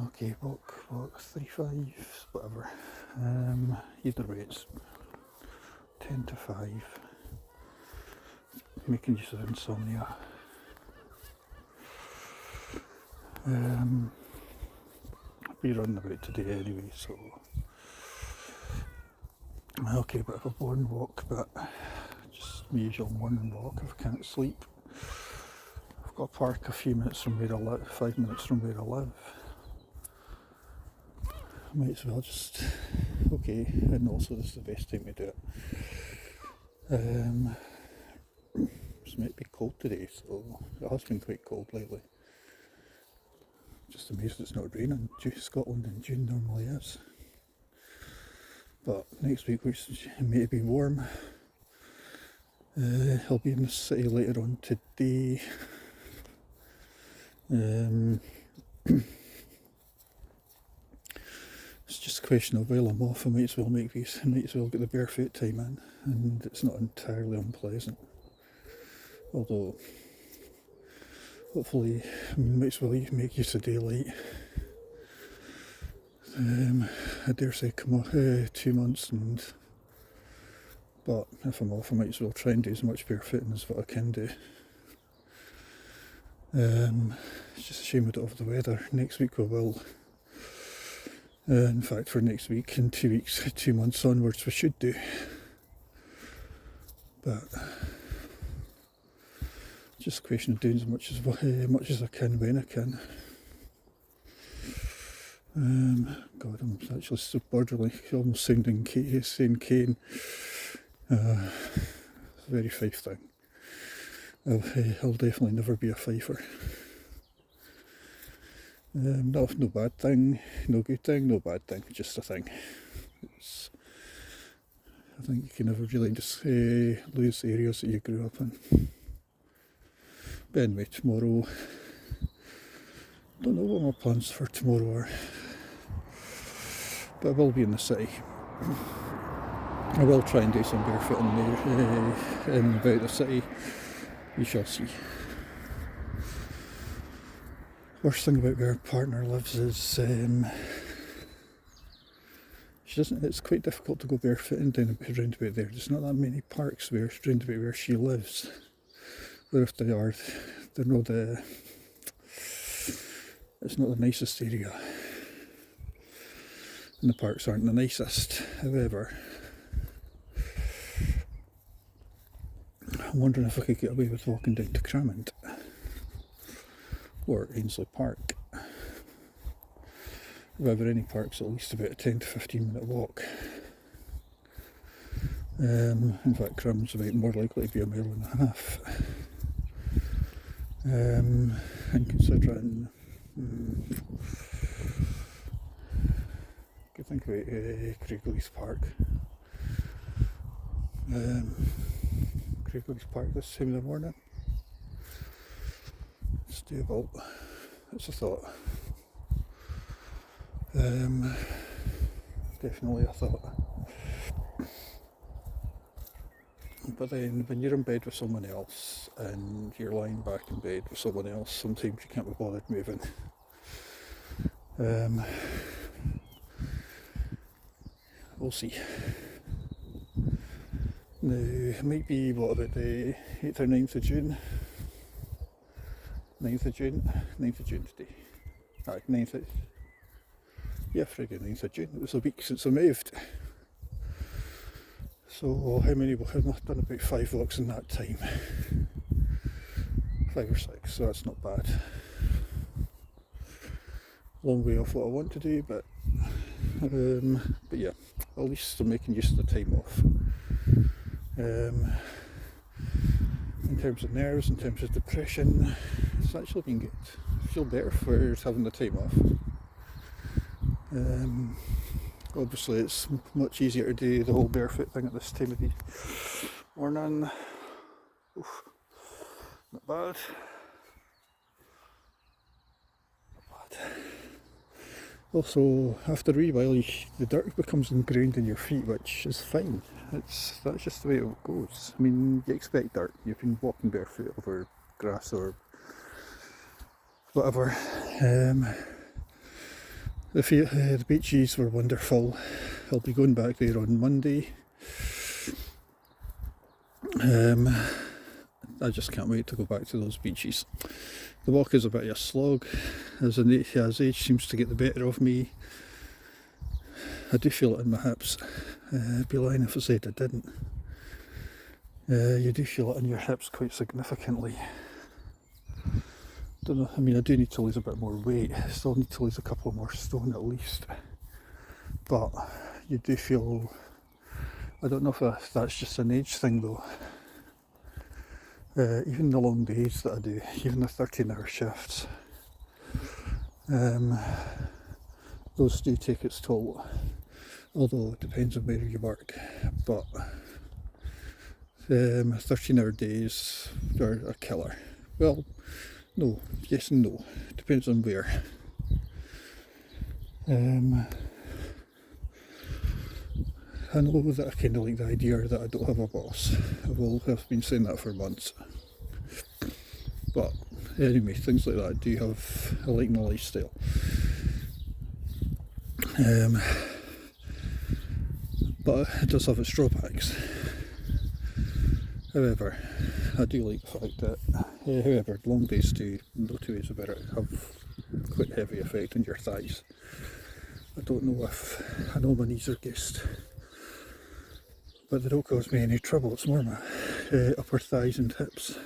Okay, walk 3-5, whatever. Either way, it's 10 to 5. Making use of insomnia. I'll be running about today anyway, so okay, bit of a boring walk, but just my usual morning walk if I can't sleep. I've got a park a few minutes from where I live, 5 minutes from where I live. I might as well just, okay, and also this is the best time to do it. It might be cold today, so it has been quite cold lately. Just amazed it's not raining. Scotland in June normally is. But next week it may be warm. I'll be in the city later on today. It's just a question of while I'm off, I might as well get the barefoot time in, and it's not entirely unpleasant. Although, hopefully, might as well make use of daylight. I dare say come off 2 months, but if I'm off, I might as well try and do as much barefooting as what I can do. It's just a shame we don't have the weather. Next week we will. In fact, for next week, in 2 weeks, 2 months onwards, we should do. But just a question of doing as much as I can when I can. God, I'm actually so borderline, almost sounding saying Kane. It's a very Fife thing. I'll definitely never be a Fifer. No bad thing, no good thing, no bad thing, just a thing. I think you can never really just lose the areas that you grew up in. But anyway, tomorrow, don't know what my plans for tomorrow are, but I will be in the city. I will try and do some barefooting there in and about the city. We shall see. Worst thing about where our partner lives is she doesn't. It's quite difficult to go barefooting round about there. There's not that many parks round about where she lives. Or if they are, they're not it's not the nicest area, and the parks aren't the nicest. However, I'm wondering if I could get away with walking down to Cramond or Ainsley Park. However, any park's at least about a 10 to 15 minute walk. In fact, Cramond's about more likely to be a mile and a half. And considering, I could think about Craigley's Park. Craigley's Park this time of the morning. It's doable. It's a thought. Definitely a thought. But then when you're in bed with someone else and you're lying back in bed with someone else, sometimes you can't be bothered moving. We'll see. Now, it might be, about the 8th or 9th of June? 9th of June today. Aye, 9th of... Yeah, Friday 9th of June. It was a week since I moved. So how many will have done? About 5 walks in that time. 5 or 6, so that's not bad. Long way off what I want to do, but yeah, at least I'm making use of the time off. In terms of nerves, in terms of depression, it's actually been good. I feel better for having the time off. Obviously it's much easier to do the whole barefoot thing at this time of the morning. Oof, not bad. Also, after a wee while, the dirt becomes ingrained in your feet, which is fine. That's just the way it goes. I mean, you expect dirt. You've been walking barefoot over grass or whatever. The beaches were wonderful. I'll be going back there on Monday. I just can't wait to go back to those beaches. The walk is a bit of a slog, as age seems to get the better of me. I do feel it in my hips. I'd be lying if I said I didn't. You do feel it in your hips quite significantly. Don't know, I mean, I do need to lose a bit more weight. I still need to lose a couple more stone at least. But you do feel, I don't know if that's just an age thing though. Even the long days that I do, even the 13-hour shifts, those do take its toll. Although it depends on where you work. But 13-hour days are a killer. Well, no, yes and no. Depends on where. I know that I kind of like the idea that I don't have a boss. I've been saying that for months. But anyway, things like that I like my lifestyle. But it does have its drawbacks. However, I do like the fact that, however, long days do, no two ways about it, have quite a heavy effect on your thighs. I know my knees are guessed, but they don't cause me any trouble. It's more my upper thighs and hips,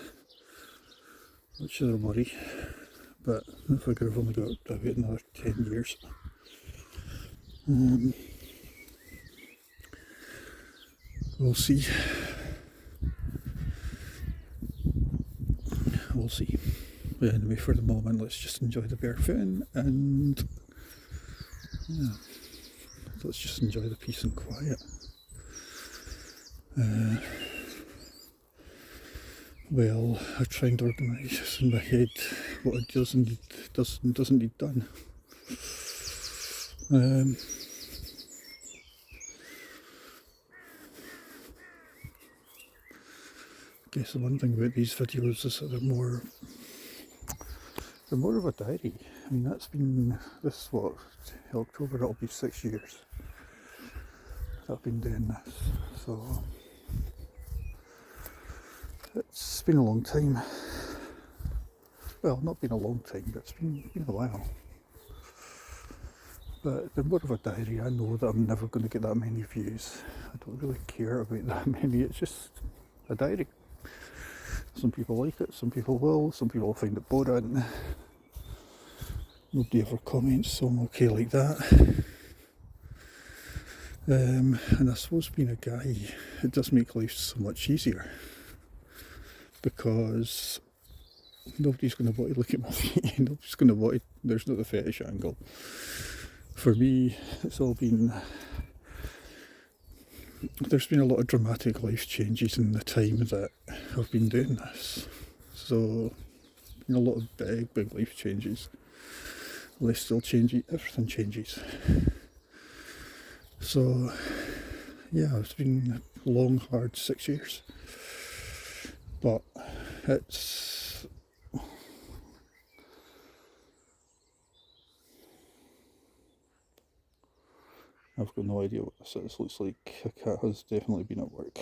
which is a worry. But I figure I've only got about another 10 years. We'll see. We'll see. But anyway, for the moment, let's just enjoy the barefooting and let's just enjoy the peace and quiet. Well, I try and organise in my head what it doesn't need done. I guess the one thing about these videos is that they're more of a diary. I mean, October it'll be 6 years that I've been doing this, so it's been a long time. Well, not been a long time, but it's been a while. But they're more of a diary. I know that I'm never going to get that many views. I don't really care about that many. It's just a diary. Some people like it, some people will, some people find it boring. Nobody ever comments, so I'm okay like that. And I suppose being a guy, it does make life so much easier, because nobody's going to want to look at my feet. Nobody's going to want to, there's not the fetish angle. For me, there's been a lot of dramatic life changes in the time that I've been doing this. So, a lot of big life changes. Lifestyle changes, everything changes. So, yeah, it's been a long, hard 6 years. But I've got no idea what this is. Looks like a cat has definitely been at work.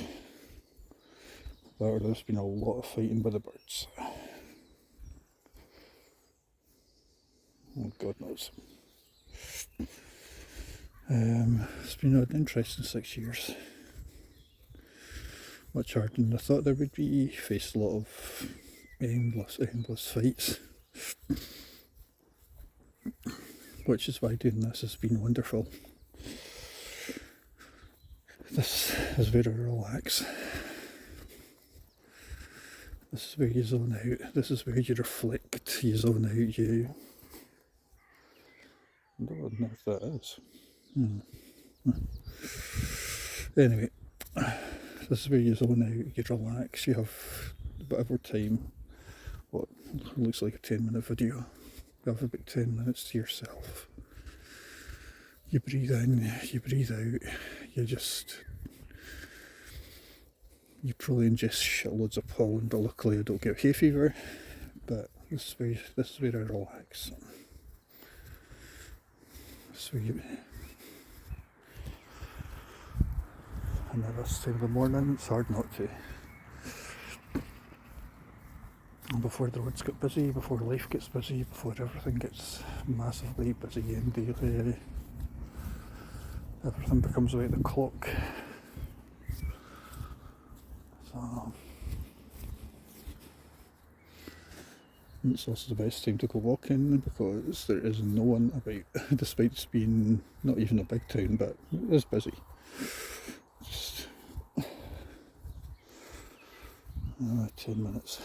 There's been a lot of fighting by the birds. Oh, God knows. It's been an interesting 6 years. Much harder than I thought there would be. Faced a lot of endless fights. Which is why doing this has been wonderful. This is where I relax. This is where you zone out. This is where you reflect. You zone out. I don't know if that is. Anyway, this is where you zone out. You relax. You have whatever time. What looks like a 10-minute video. You have about 10 minutes to yourself. You breathe in, you breathe out, you probably ingest shitloads of pollen, but luckily I don't get hay fever. But this is where I relax. So and at this time of the morning, it's hard not to. And before the roads get busy, before life gets busy, before everything gets massively busy and daily, everything becomes about the clock. So it's also the best time to go walking because there is no one about, despite being not even a big town, but it is busy. Just 10 minutes.